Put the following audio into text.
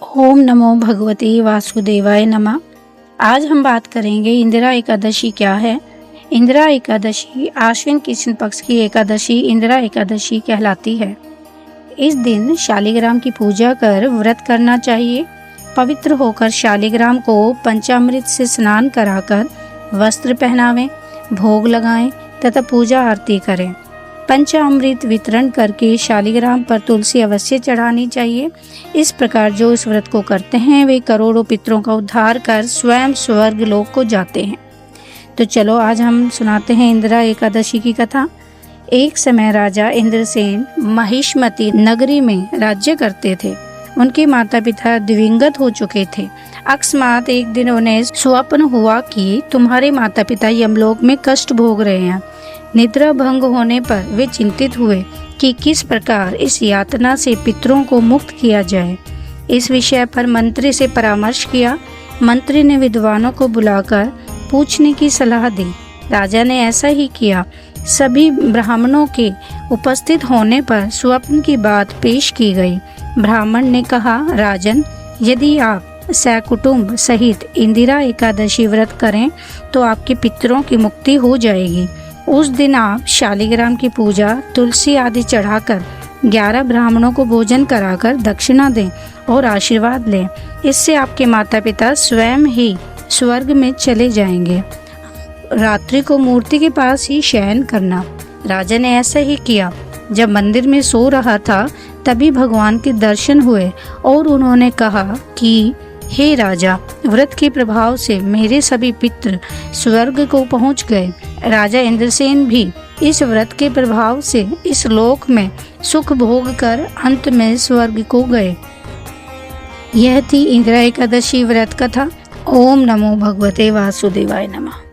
ओम नमो भगवते वासुदेवाय नमः। आज हम बात करेंगे इंदिरा एकादशी क्या है। इंदिरा एकादशी आश्विन कृष्ण पक्ष की एकादशी इंदिरा एकादशी कहलाती है। इस दिन शालिग्राम की पूजा कर व्रत करना चाहिए। पवित्र होकर शालिग्राम को पंचामृत से स्नान कराकर वस्त्र पहनावें, भोग लगाएं तथा पूजा आरती करें। पंचामृत वितरण करके शालिग्राम पर तुलसी अवश्य चढ़ानी चाहिए। इस प्रकार जो इस व्रत को करते हैं वे करोड़ों पितरों का उद्धार कर स्वयं स्वर्ग लोक को जाते हैं। तो चलो आज हम सुनाते हैं इंदिरा एकादशी की कथा। एक समय राजा इंद्रसेन महिष्मती नगरी में राज्य करते थे। उनके माता पिता दिवंगत हो चुके थे। अकस्मात एक दिन उन्हें स्वप्न हुआ कि तुम्हारे माता पिता यमलोक में कष्ट भोग रहे हैं। निद्रा भंग होने पर वे चिंतित हुए कि किस प्रकार इस यातना से पितरों को मुक्त किया जाए। इस विषय पर मंत्री से परामर्श किया। मंत्री ने विद्वानों को बुलाकर पूछने की सलाह दी। राजा ने ऐसा ही किया। सभी ब्राह्मणों के उपस्थित होने पर स्वप्न की बात पेश की गई। ब्राह्मण ने कहा, राजन, यदि आप सकुटुंब सहित इंदिरा एकादशी व्रत करें तो आपके पितरों की मुक्ति हो जाएगी। उस दिन आप शालिग्राम की पूजा तुलसी आदि चढ़ाकर 11 ब्राह्मणों को भोजन कराकर दक्षिणा दें और आशीर्वाद लें। इससे आपके माता पिता स्वयं ही स्वर्ग में चले जाएंगे। रात्रि को मूर्ति के पास ही शयन करना। राजा ने ऐसा ही किया। जब मंदिर में सो रहा था तभी भगवान के दर्शन हुए और उन्होंने कहा कि हे राजा, व्रत के प्रभाव से मेरे सभी पितृ स्वर्ग को पहुंच गए। राजा इंद्रसेन भी इस व्रत के प्रभाव से इस लोक में सुख भोग कर अंत में स्वर्ग को गए। यह थी इंदिरा एकादशी व्रत कथा। ओम नमो भगवते वासुदेवाय नमः।